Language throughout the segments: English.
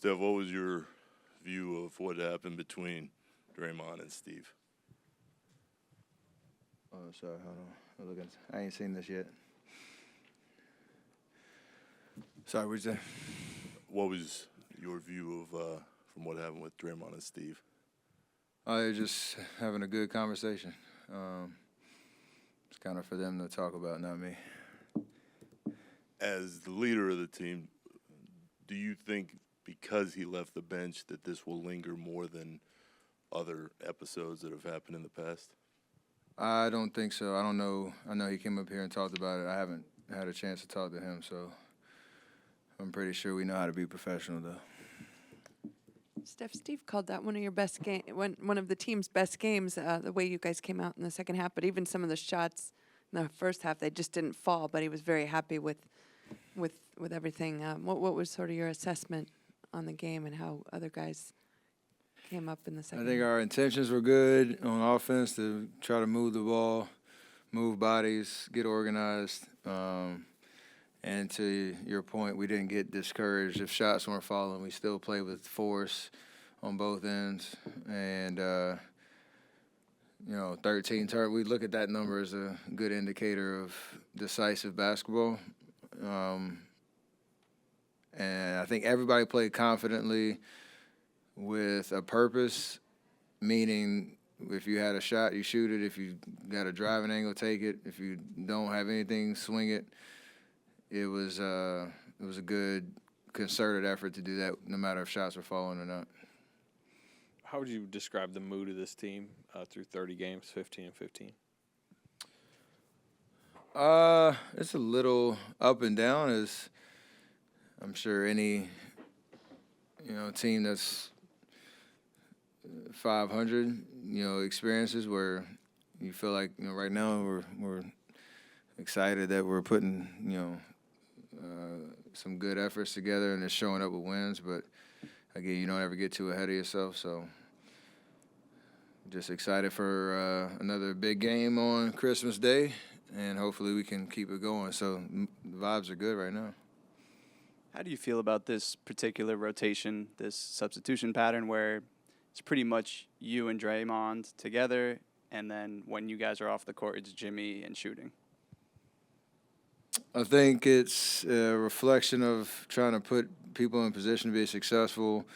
Steph, what was your view of what happened between Draymond and Steve? Oh, sorry, hold on. I'm looking. I ain't seen this yet. Sorry, what'd you say? What was your view of from what happened with Draymond and Steve? They're just having a good conversation. It's kind of for them to talk about, not me. As the leader of the team, do you think because he left the bench that this will linger more than other episodes that have happened in the past? I don't think so. I don't know. I know he came up here and talked about it. I haven't had a chance to talk to him, so I'm pretty sure we know how to be professional, though. Steve called that one of your best one of the team's best games. The way you guys came out in the second half, but even some of the shots in the first half, they just didn't fall. But he was very happy with everything. What was sort of your assessment on the game and how other guys came up in the second? I think our intentions were good on offense to try to move the ball, move bodies, get organized. And to your point, we didn't get discouraged if shots weren't falling. We still played with force on both ends. And, 13 turnovers, we look at that number as a good indicator of decisive basketball. And I think everybody played confidently with a purpose, meaning if you had a shot, you shoot it. If you got a driving angle, take it. If you don't have anything, swing it. It was a good concerted effort to do that, no matter if shots were falling or not. How would you describe the mood of this team through 30 games, 15 and 15? It's a little up and down, as I'm sure any team that's 500 experiences, where you feel like right now we're excited that we're putting some good efforts together and it's showing up with wins, but again, you don't ever get too ahead of yourself. So just excited for another big game on Christmas Day, and hopefully we can keep it going. So the vibes are good right now. How do you feel about this particular rotation, this substitution pattern where it's pretty much you and Draymond together, and then when you guys are off the court, it's Jimmy and shooting? I think it's a reflection of trying to put people in position to be successful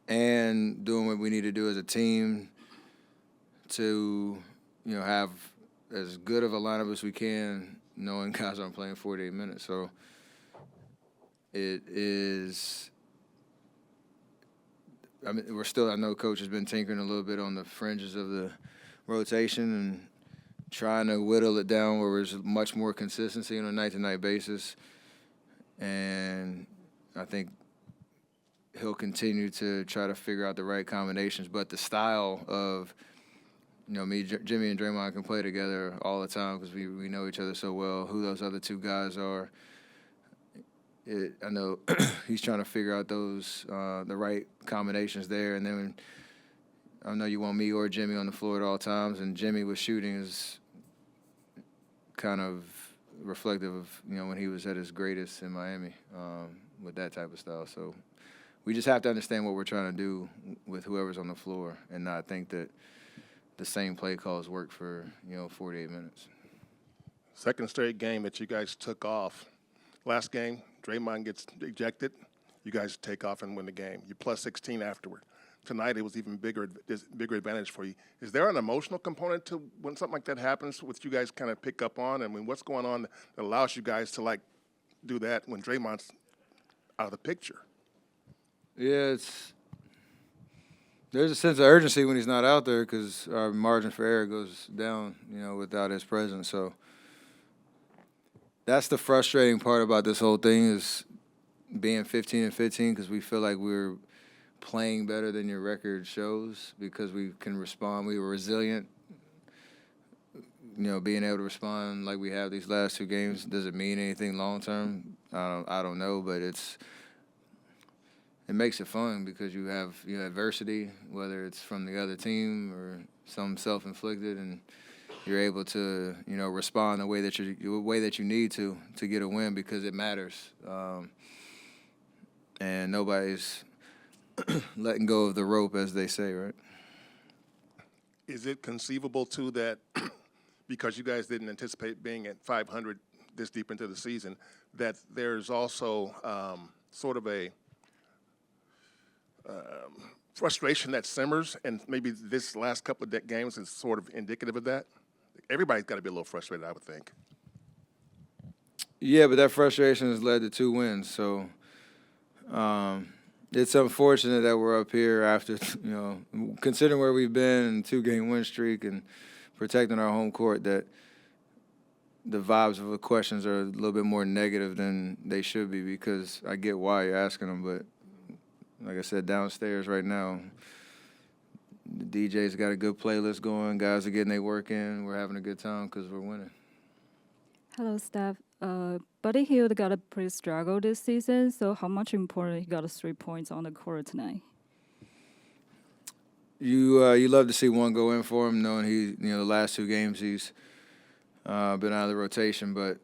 and doing what we need to do as a team to, have as good of a lineup as we can, knowing guys aren't playing 48 minutes. So it is – I know Coach has been tinkering a little bit on the fringes of the rotation and trying to whittle it down where there's much more consistency on a night-to-night basis. And I think he'll continue to try to figure out the right combinations. But the style of, Jimmy and Draymond can play together all the time because we know each other so well, who those other two guys are. I know he's trying to figure out those the right combinations there. And then I know you want me or Jimmy on the floor at all times, and Jimmy with shooting is kind of reflective of, when he was at his greatest in Miami with that type of style. So we just have to understand what we're trying to do with whoever's on the floor and not think that the same play calls work for, 48 minutes. Second straight game that you guys took off. Last game, Draymond gets ejected. You guys take off and win the game. You plus 16 afterward. Tonight it was even bigger advantage for you. Is there an emotional component to when something like that happens, which you guys kind of pick up on? I mean, what's going on that allows you guys to do that when Draymond's out of the picture? Yeah, there's a sense of urgency when he's not out there because our margin for error goes down, without his presence. So that's the frustrating part about this whole thing is being 15 and 15 because we feel like we're playing better than your record shows because we can respond. We were resilient. Being able to respond like we have these last two games doesn't mean anything long term. I don't know, but it makes it fun because you have adversity, whether it's from the other team or some self-inflicted, and you're able to respond the way that you need to get a win because it matters. And nobody's letting go of the rope, as they say, right? Is it conceivable, too, that because you guys didn't anticipate being at 500 this deep into the season, that there's also sort of a frustration that simmers, and maybe this last couple of games is sort of indicative of that? Everybody's got to be a little frustrated, I would think. Yeah, but that frustration has led to 2 wins. So it's unfortunate that we're up here after, considering where we've been and 2-game win streak and protecting our home court, that the vibes of the questions are a little bit more negative than they should be, because I get why you're asking them. But like I said, downstairs right now, the DJ's got a good playlist going. Guys are getting their work in. We're having a good time because we're winning. Hello, Steph. Buddy Hield got a pretty struggle this season, so how much important he got 3 points on the court tonight? You love to see one go in for him, knowing the last 2 games he's been out of the rotation, but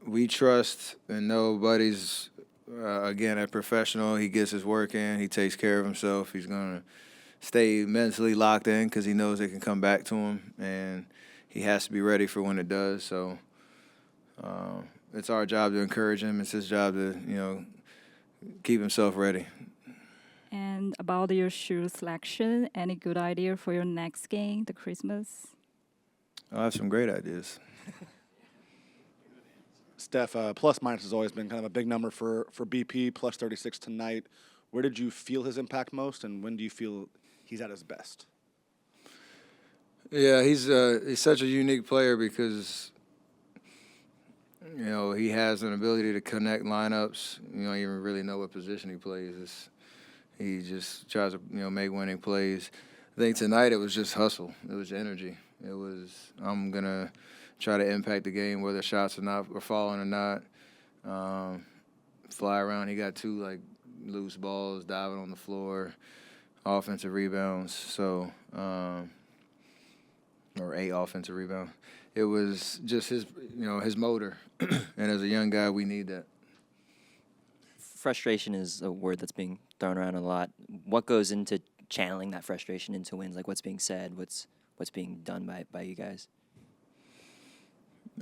we trust and know Buddy's, again, a professional. He gets his work in. He takes care of himself. He's going to stay mentally locked in because he knows it can come back to him, and he has to be ready for when it does. So it's our job to encourage him. It's his job to, keep himself ready. And about your shoe selection, any good idea for your next game, the Christmas? I have some great ideas. Steph, plus minus has always been kind of a big number for BP, plus 36 tonight. Where did you feel his impact most, and when do you feel he's at his best? Yeah, he's such a unique player because, he has an ability to connect lineups. You don't even really know what position he plays. He just tries to, make winning plays. I think tonight it was just hustle. It was energy. It was, I'm going to try to impact the game, whether shots are falling or not. Fly around. He got 2, loose balls, diving on the floor, offensive rebounds. So, or 8 offensive rebounds. It was just his motor. And as a young guy, we need that. Frustration is a word that's being thrown around a lot. What goes into channeling that frustration into wins? Like, what's being said? What's being done by you guys?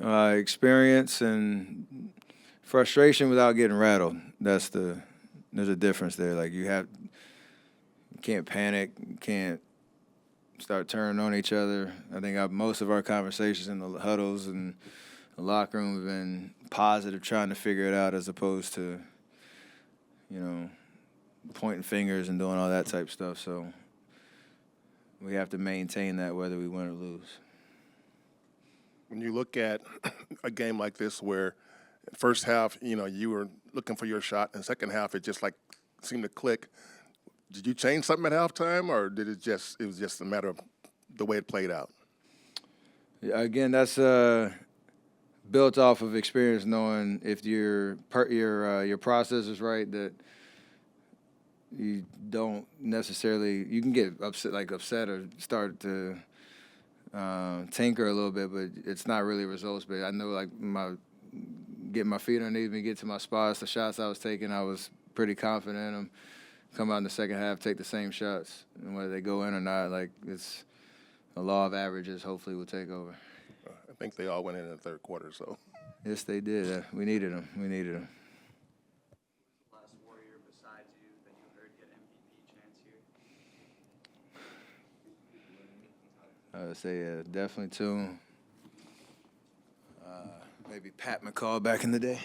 Experience and frustration without getting rattled. There's a difference there. You can't panic, you can't start turning on each other. I think most of our conversations in the huddles and the locker room have been positive, trying to figure it out, as opposed to, pointing fingers and doing all that type stuff. So we have to maintain that whether we win or lose. When you look at a game like this where first half, you were looking for your shot, and second half it just seemed to click, did you change something at halftime, or did it was just a matter of the way it played out? Yeah, again, that's built off of experience, knowing if your process is right, that you don't necessarily, you can get upset or start to tinker a little bit, but it's not really results based. I know getting my feet underneath me, get to my spots, the shots I was taking, I was pretty confident in them. Come out in the second half, take the same shots, and whether they go in or not, it's the law of averages. Hopefully, will take over. I think they all went in the third quarter. So yes, they did. We needed them. Last Warrior besides you that you heard get MVP chance here? I would say definitely 2. Maybe Pat McCall back in the day.